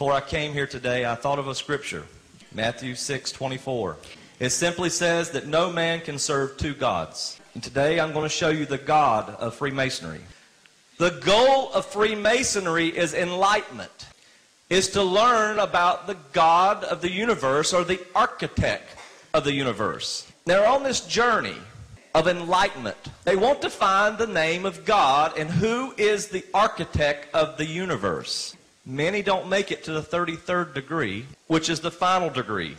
Before I came here today, I thought of a scripture, Matthew 6:24. It simply says that no man can serve two gods. And today I'm going to show you the God of Freemasonry. The goal of Freemasonry is enlightenment, is to learn about the God of the universe, or the architect of the universe. They're on this journey of enlightenment. They want to find the name of God and who is the architect of the universe. Many don't make it to the 33rd degree, which is the final degree.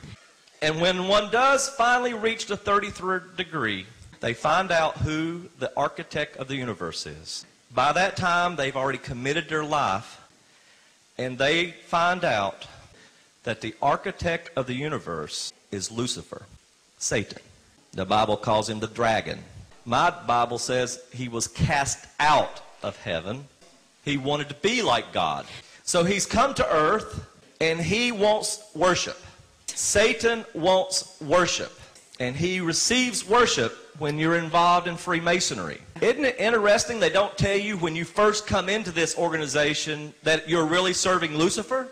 And when one does finally reach the 33rd degree, they find out who the architect of the universe is. By that time, they've already committed their life, and they find out that the architect of the universe is Lucifer, Satan. The Bible calls him the dragon. My Bible says he was cast out of heaven. He wanted to be like God. So he's come to earth, and he wants worship. Satan wants worship, and he receives worship when you're involved in Freemasonry. Isn't it interesting they don't tell you when you first come into this organization that you're really serving Lucifer?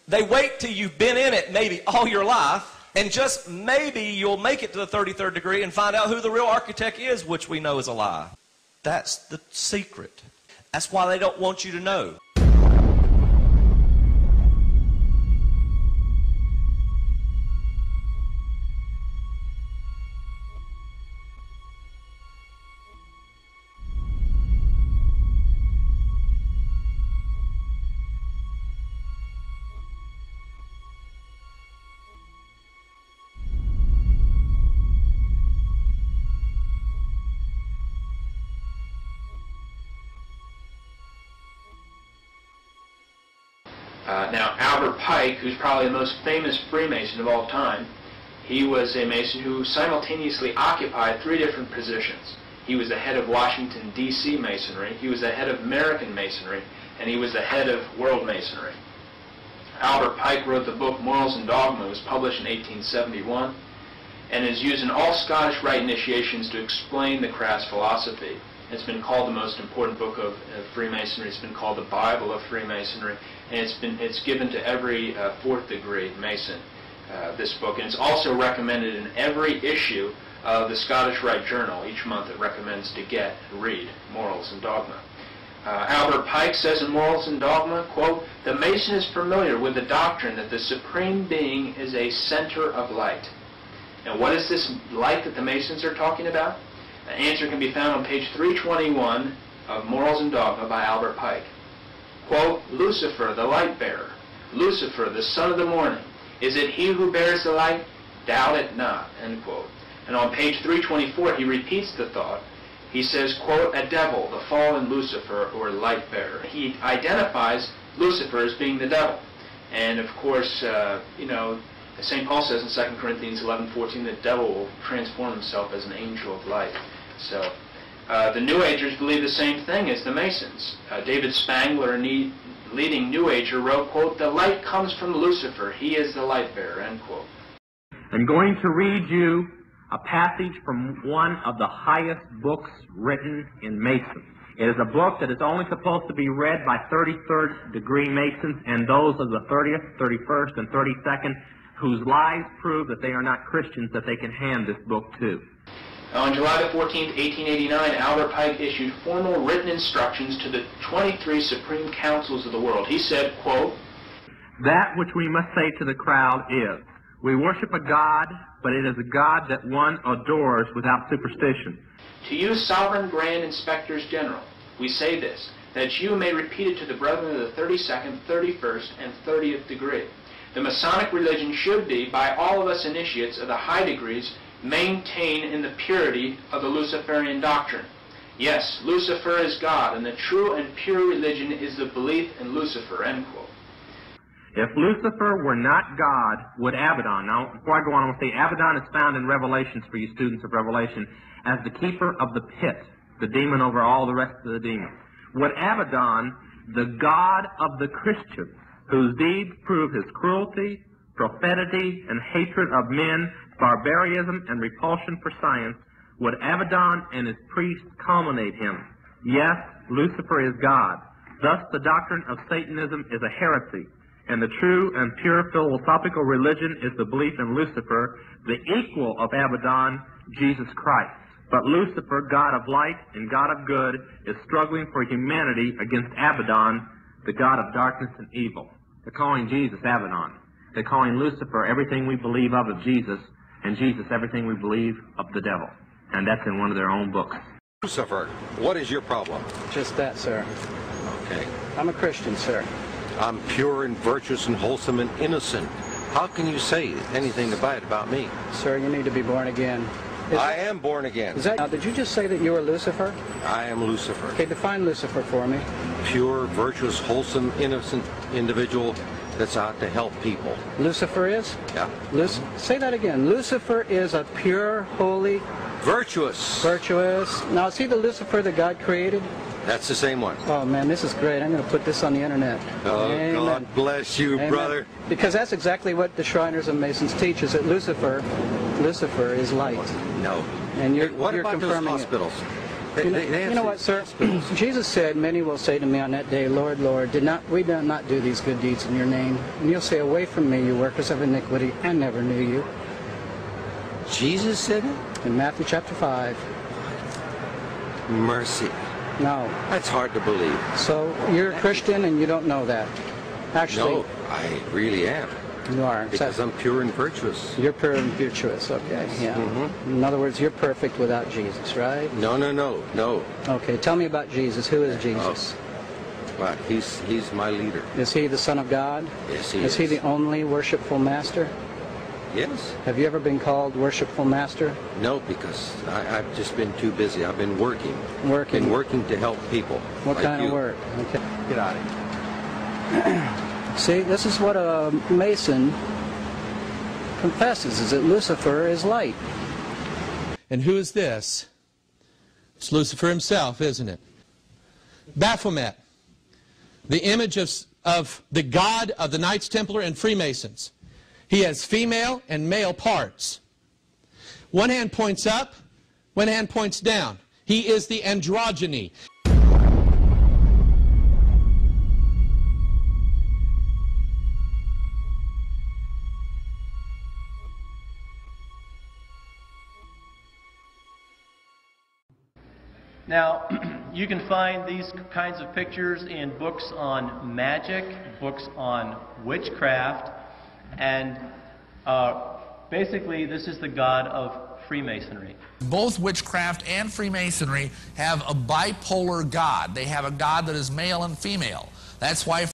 They wait till you've been in it maybe all your life, and just maybe you'll make it to the 33rd degree and find out who the real architect is, which we know is a lie. That's the secret. That's why they don't want you to know. Now, Albert Pike, who's probably the most famous Freemason of all time, he was a Mason who simultaneously occupied three different positions. He was the head of Washington, D.C. Masonry, he was the head of American Masonry, and he was the head of World Masonry. Albert Pike wrote the book Morals and Dogma. It was published in 1871, and is used in all Scottish Rite initiations to explain the crass philosophy. It's been called the most important book of Freemasonry. It's been called the Bible of Freemasonry, and it's given to every fourth degree Mason, this book. And it's also recommended in every issue of the Scottish Rite Journal. Each month it recommends to get and read Morals and Dogma. Albert Pike says in Morals and Dogma, quote, "The Mason is familiar with the doctrine that the Supreme Being is a center of light." And what is this light that the Masons are talking about? The answer can be found on page 321 of Morals and Dogma by Albert Pike. Quote, "Lucifer, the light bearer, Lucifer, the son of the morning, is it he who bears the light? Doubt it not," end quote. And on page 324, he repeats the thought. He says, quote, "A devil, the fallen Lucifer, or light bearer." He identifies Lucifer as being the devil. And of course, St. Paul says in 2 Corinthians 11:14, the devil will transform himself as an angel of light. So the New Agers believe the same thing as the Masons. David Spangler, a leading New Ager, wrote, quote, "The light comes from Lucifer. He is the light bearer," end quote. I'm going to read you a passage from one of the highest books written in Mason. It is a book that is only supposed to be read by 33rd degree Masons and those of the 30th, 31st, and 32nd whose lives prove that they are not Christians that they can hand this book to. On July the 14th, 1889, Albert Pike issued formal written instructions to the 23 Supreme Councils of the world. He said, quote, "That which we must say to the crowd is, we worship a God, but it is a God that one adores without superstition. To you, Sovereign Grand Inspectors General, we say this, that you may repeat it to the brethren of the 32nd, 31st, and 30th degree. The Masonic religion should be, by all of us initiates of the high degrees, maintained in the purity of the Luciferian doctrine. Yes, Lucifer is God, and the true and pure religion is the belief in Lucifer," end quote. If Lucifer were not God, would Abaddon, now before I go on, I want to say Abaddon is found in Revelations for you students of Revelation as the keeper of the pit, the demon over all the rest of the demons. Would Abaddon, the God of the Christians, whose deeds prove his cruelty, profanity, and hatred of men, barbarism, and repulsion for science, would Abaddon and his priests culminate him? Yes, Lucifer is God. Thus the doctrine of Satanism is a heresy. And the true and pure philosophical religion is the belief in Lucifer, the equal of Abaddon, Jesus Christ. But Lucifer, God of light and God of good, is struggling for humanity against Abaddon, the God of darkness and evil. They're calling Jesus Abaddon. They're calling Lucifer everything we believe of Jesus, and Jesus everything we believe of the devil. And that's in one of their own books. Lucifer, what is your problem? Just that, sir. Okay. I'm a Christian, sir. I'm pure and virtuous and wholesome and innocent. How can you say anything bad about me? Sir, you need to be born again. I am born again. Now, did you just say that you were Lucifer? I am Lucifer. Okay, define Lucifer for me. Pure, virtuous, wholesome, innocent individual that's out to help people. Lucifer is? Yeah. Say that again. Lucifer is a pure, holy... Virtuous. Virtuous. Now, is he the Lucifer that God created? That's the same one. Oh, man, this is great. I'm going to put this on the internet. Oh, Amen. God bless you, Amen. brother. Because that's exactly what the Shriners and Masons teach, is that Lucifer is light. No. And you're, what you're about confirming those hospitals? it. You know what, sir? Jesus said, many will say to me on that day, Lord, Lord, we did not do these good deeds in your name. And you'll say, away from me, you workers of iniquity. I never knew you. Jesus said it? In Matthew chapter 5. Mercy. No. That's hard to believe. So you're a Christian and you don't know that. Actually, No, I really am. you are. Because I'm pure and virtuous. You're pure and virtuous, okay, yeah. Mm-hmm. In other words, you're perfect without Jesus, right? No. Okay, tell me about Jesus. Who is Jesus? Well, he's my leader. Is he the Son of God? Yes, he Is he is. the only worshipful master? Yes. Have you ever been called worshipful master? No, because I've just been too busy. I've been working. Working. Been working to help people. What like kind you. of work? Okay. Get out of here. See, this is what a Mason confesses, is that Lucifer is light. And who is this? It's Lucifer himself, isn't it? Baphomet, the image of the god of the Knights Templar and Freemasons. He has female and male parts. One hand points up, one hand points down. He is the androgyny. Now, you can find these kinds of pictures in books on magic, books on witchcraft, and basically this is the god of Freemasonry. Both witchcraft and Freemasonry have a bipolar god. They have a god that is male and female. That's why